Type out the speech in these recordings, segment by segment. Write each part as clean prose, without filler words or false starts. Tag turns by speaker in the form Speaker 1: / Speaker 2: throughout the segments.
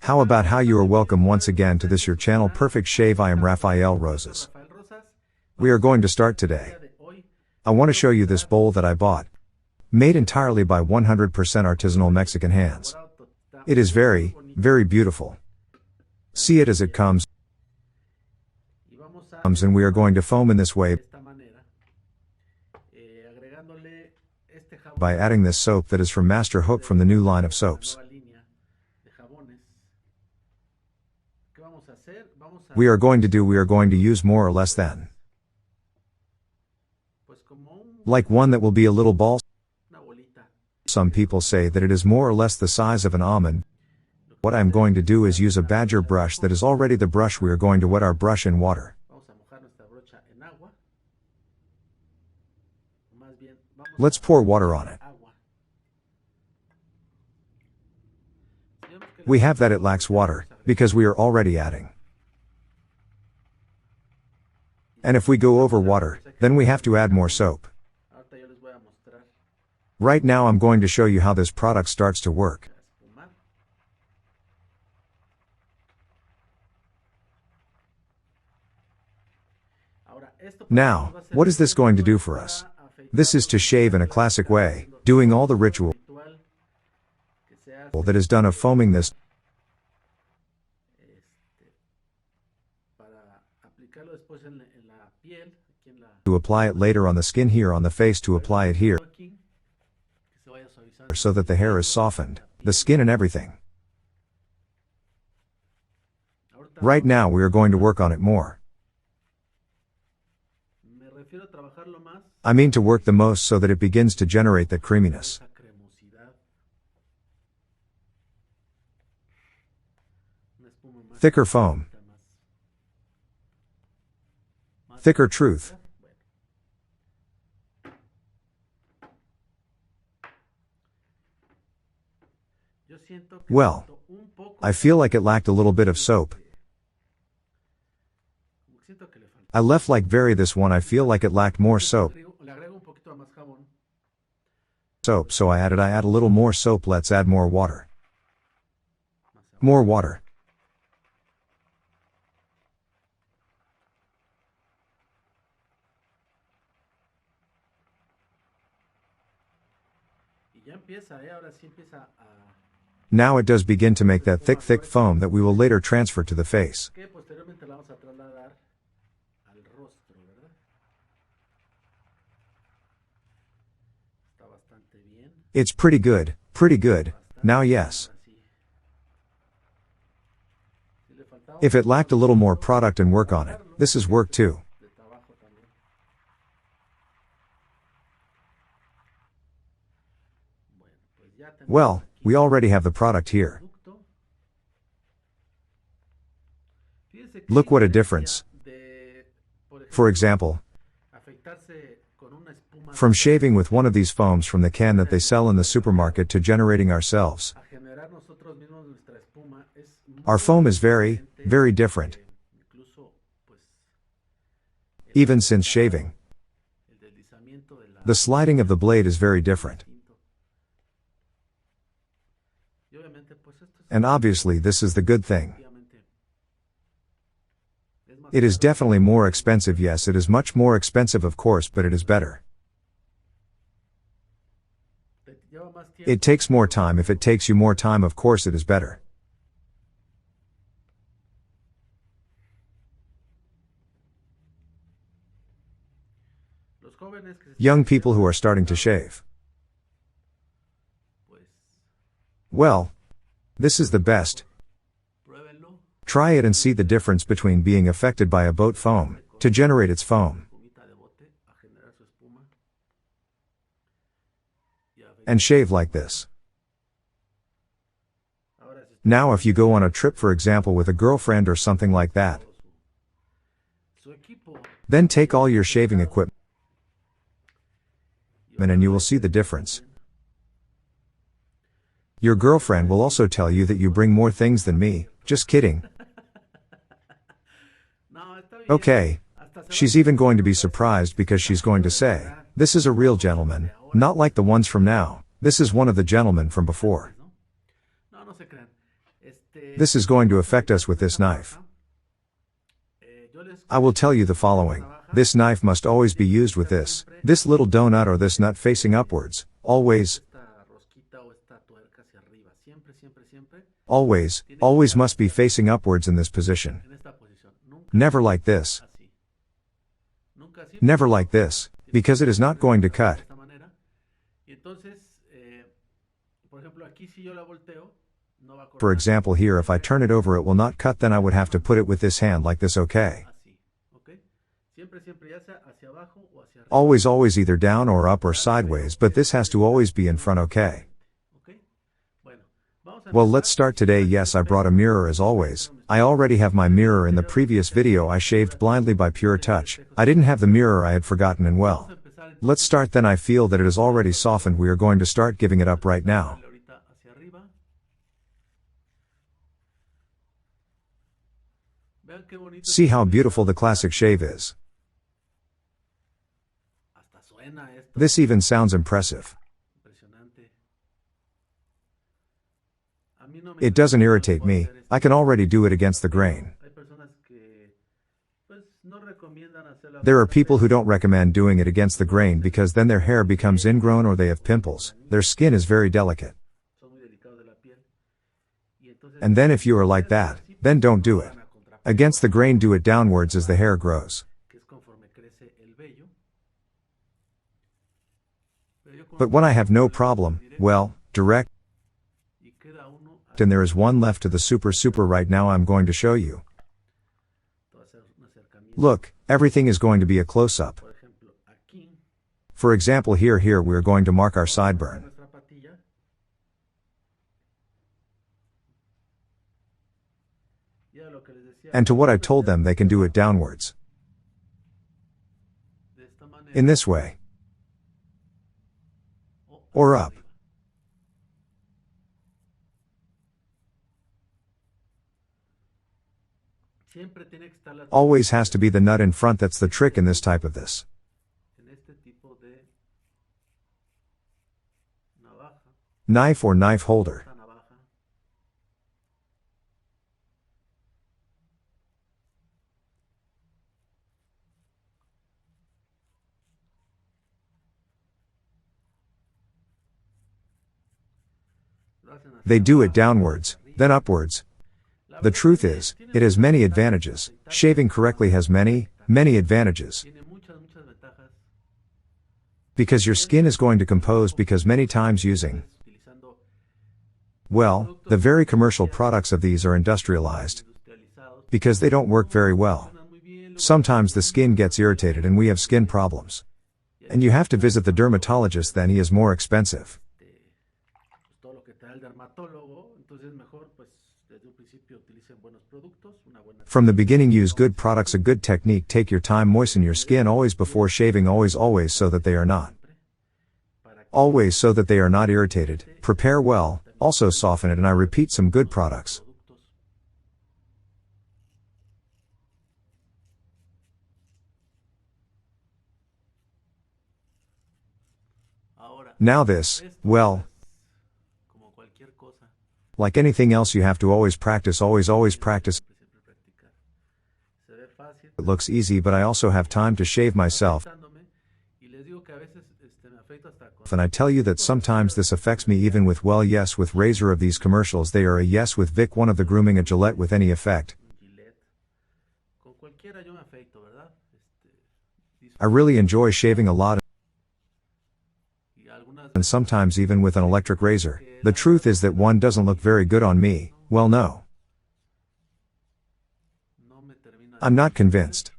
Speaker 1: How about how you are welcome once again to this your channel Perfect Shave. I am Rafael Rosas. We are going to start today. I want to show you this bowl that I bought. Made entirely by 100% artisanal Mexican hands. It is very, very beautiful. See it as it comes, and we are going to foam in this way by adding this soap that is from Master Hook from the new line of soaps. We are going to use more or less than like one that will be a little ball. Some people say that it is more or less the size of an almond. What I am going to do is use a badger brush that is already the brush. We are going to wet our brush in water. Let's pour water on it. We have that it lacks water, because we are already adding. And if we go over water, then we have to add more soap. Right now I'm going to show you how this product starts to work. Now, what is this going to do for us? This is to shave in a classic way, doing all the ritual that is done of foaming this to apply it later on the skin, here on the face, to apply it here so that the hair is softened, the skin and everything. Right now we are going to work on it more. I mean to work the most so that it begins to generate that creaminess. Thicker foam. Thicker truth. Well, I feel like it lacked a little bit of soap. I left like very this one, I feel like it lacked more soap. So I add a little more soap. Let's add more water. More water. Now it does begin to make that thick foam that we will later transfer to the face. It's pretty good, pretty good. Now yes. If it lacked a little more product and work on it, this is work too. Well, we already have the product here. Look what a difference. For example, from shaving with one of these foams from the can that they sell in the supermarket to generating ourselves, our foam is very, very different. Even since shaving, the sliding of the blade is very different. And obviously this is the good thing. It is definitely more expensive, yes, it is much more expensive of course, but it is better. It takes more time. If it takes you more time, of course it is better. Young people who are starting to shave. Well, this is the best. Try it and see the difference between being affected by a boat foam, to generate its foam, and shave like this. Now if you go on a trip, for example with a girlfriend or something like that, then take all your shaving equipment and you will see the difference. Your girlfriend will also tell you that you bring more things than me. Just kidding. Okay. She's even going to be surprised because she's going to say, this is a real gentleman, not like the ones from now. This is one of the gentlemen from before. This is going to affect us with this knife. I will tell you the following. This knife must always be used with this little donut or this nut facing upwards. Always must be facing upwards in this position. Never like this. Never like this, because it is not going to cut. For example, here if I turn it over it will not cut, then I would have to put it with this hand like this, okay? Always either down or up or sideways, but this has to always be in front, okay? Well, let's start today. Yes, I brought a mirror as always. I already have my mirror. In the previous video I shaved blindly by pure touch. I didn't have the mirror, I had forgotten, and well. Let's start then. I feel that it is already softened. We are going to start giving it up right now. See how beautiful the classic shave is. This even sounds impressive. It doesn't irritate me. I can already do it against the grain. There are people who don't recommend doing it against the grain because then their hair becomes ingrown or they have pimples. Their skin is very delicate. And then if you are like that, then don't do it. Against the grain, do it downwards as the hair grows. But when I have no problem, well, direct, and there is one left to the super right now I'm going to show you. Look, everything is going to be a close-up. For example, here we are going to mark our sideburn. And to what I told them, they can do it downwards. In this way. Or up. Always has to be the nut in front. That's the trick in this type of this. Knife or knife holder. They do it downwards, then upwards. The truth is, it has many advantages. Shaving correctly has many advantages. Because your skin is going to compose, because many times using, well, the very commercial products of these are industrialized. Because they don't work very well. Sometimes the skin gets irritated and we have skin problems. And you have to visit the dermatologist, then he is more expensive. From the beginning, use good products, a good technique, take your time, moisten your skin always before shaving, always so that they are not. Always so that they are not irritated, prepare well, also soften it, and I repeat, some good products. Now this, well, like anything else, you have to always practice, always practice. It looks easy, but I also have time to shave myself. And I tell you that sometimes this affects me even with, well, yes, with razor of these commercials, they are a yes, with Vic one of the grooming, a Gillette with any effect. I really enjoy shaving a lot, and sometimes even with an electric razor. The truth is that one doesn't look very good on me, well, no. I'm not convinced.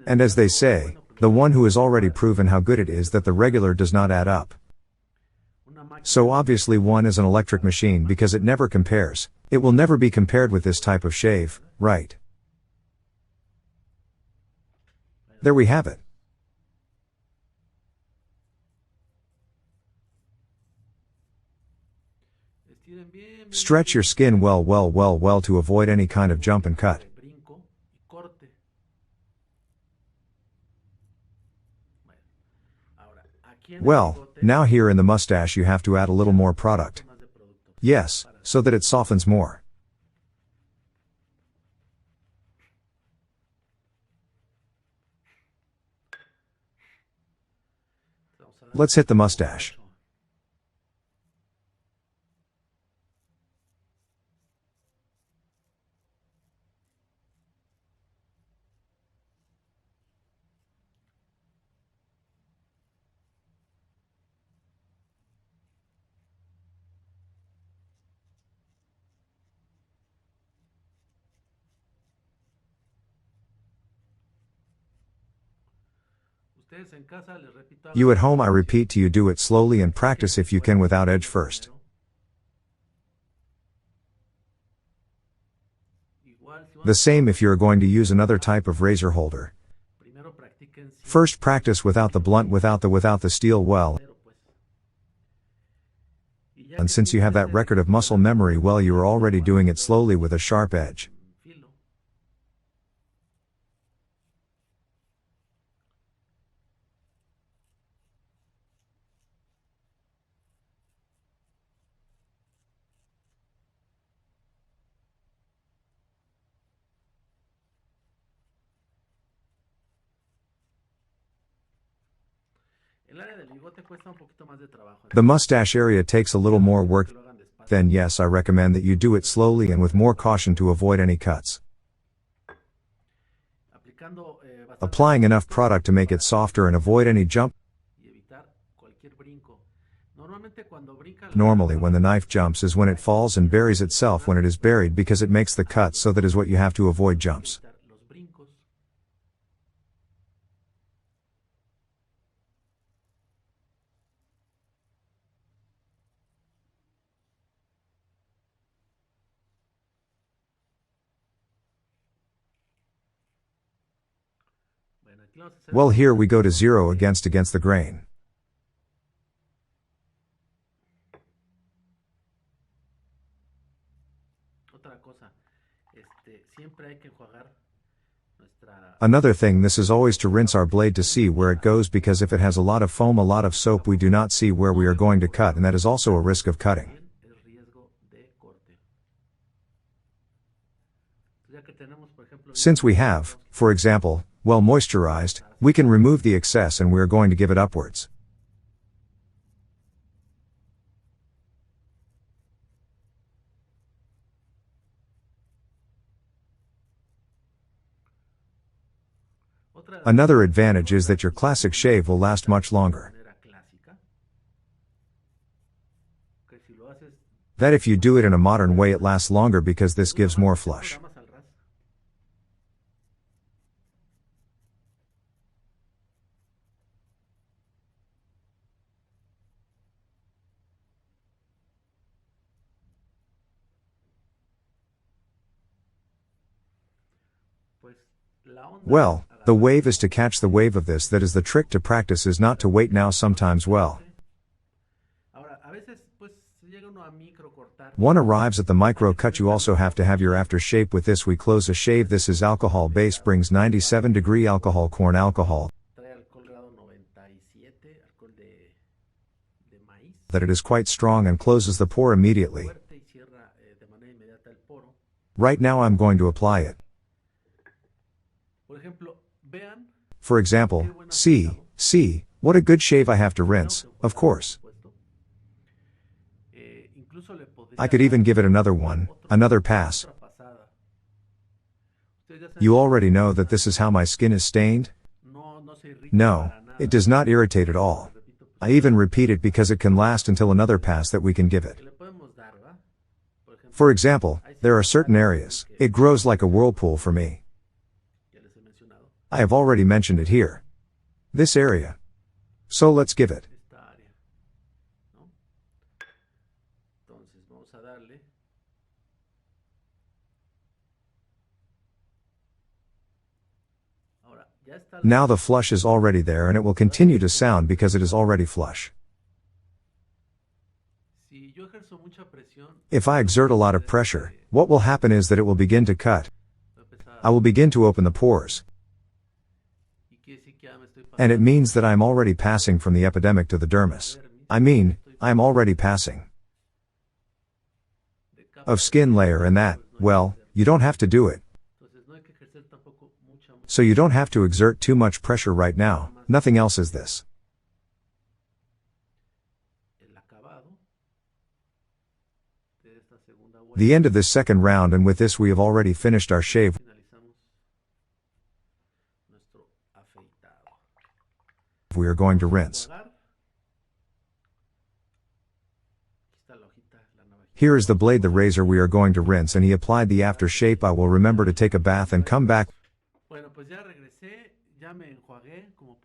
Speaker 1: And as they say, the one who has already proven how good it is, that the regular does not add up. So obviously one is an electric machine because it never compares. It will never be compared with this type of shave, right? There we have it. Stretch your skin well to avoid any kind of jump and cut. Well, now here in the mustache you have to add a little more product. Yes, so that it softens more. Let's hit the mustache. You at home, I repeat to you, do it slowly and practice if you can without edge first. The same if you are going to use another type of razor holder. First practice without the blunt, without the steel well. And since you have that record of muscle memory, well, you are already doing it slowly with a sharp edge. The mustache area takes a little more work, then yes, I recommend that you do it slowly and with more caution to avoid any cuts. Applying enough product to make it softer and avoid any jump. Normally when the knife jumps is when it falls and buries itself when it is buried, because it makes the cut, so that is what you have to avoid, jumps. Well, here we go to 0 against the grain. Another thing, this is always to rinse our blade to see where it goes, because if it has a lot of foam, a lot of soap, we do not see where we are going to cut, and that is also a risk of cutting. Since we have, for example, well moisturized, we can remove the excess, and we are going to give it upwards. Another advantage is that your classic shave will last much longer. That if you do it in a modern way, it lasts longer because this gives more flush. Well, the wave is to catch the wave of this. That is the trick to practice, is not to wait. Now sometimes, well, one arrives at the micro cut. You also have to have your after shape. With this we close a shave. This is alcohol base, brings 97-degree alcohol, corn alcohol, that it is quite strong and closes the pore immediately. Right now I'm going to apply it. For example, see, what a good shave. I have to rinse, of course. I could even give it another pass. You already know that this is how my skin is stained. No, it does not irritate at all. I even repeat it because it can last until another pass that we can give it. For example, there are certain areas, it grows like a whirlpool for me. I have already mentioned it here. This area. So let's give it. Now the flush is already there, and it will continue to sound because it is already flush. If I exert a lot of pressure, what will happen is that it will begin to cut. I will begin to open the pores. And it means that I am already passing from the epidermis to the dermis. I am already passing. of skin layer and that, well, you don't have to do it. So you don't have to exert too much pressure right now, nothing else is this. The end of this second round, and with this we have already finished our shave. We are going to rinse. Here is the blade, the razor we are going to rinse, and he applied the aftershave. I will remember to take a bath and come back.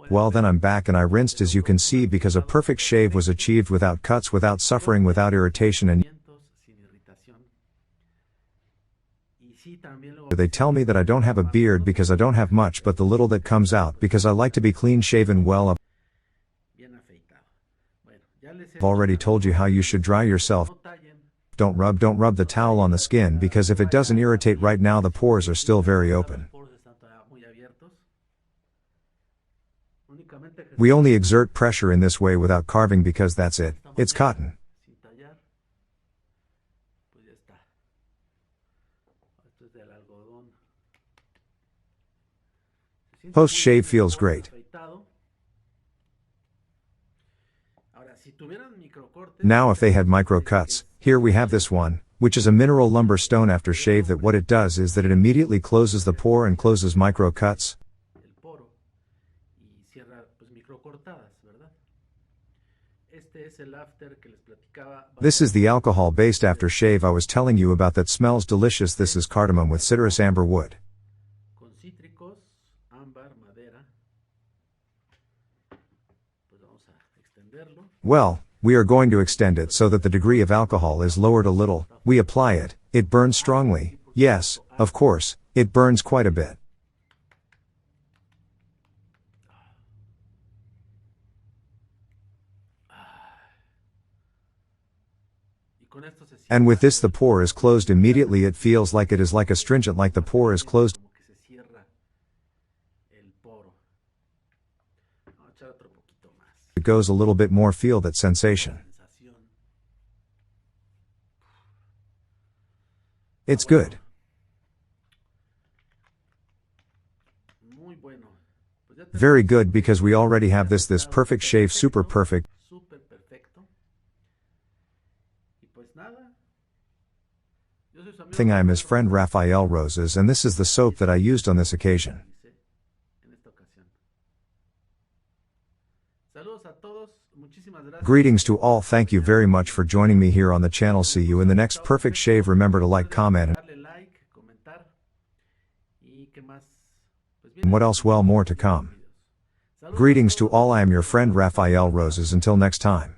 Speaker 1: Well, then I'm back and I rinsed, as you can see, because a perfect shave was achieved without cuts, without suffering, without irritation, and they tell me that I don't have a beard because I don't have much, but the little that comes out, because I like to be clean shaven. Well, I've already told you how you should dry yourself. Don't rub the towel on the skin, because if it doesn't irritate right now, the pores are still very open. We only exert pressure in this way without carving, because that's it, it's cotton. Post-shave feels great. Now if they had micro cuts, here we have this one, which is a mineral lumber stone after shave, that what it does is that it immediately closes the pore and closes micro cuts. This is the alcohol-based aftershave I was telling you about that smells delicious. This is cardamom with citrus amber wood. Well, we are going to extend it so that the degree of alcohol is lowered a little. We apply it, it burns strongly, yes, of course, it burns quite a bit. And with this the pore is closed immediately. It feels like it is like astringent, like the pore is closed. It goes a little bit more, feel that sensation. It's good. Very good, because we already have this perfect shave, super perfect. I am his friend Rafael Roses, and this is the soap that I used on this occasion. Greetings to all, thank you very much for joining me here on the channel. See you in the next perfect shave. Remember to like, comment, and what else? Well, more to come. Greetings to all, I am your friend Rafael Roses. Until next time.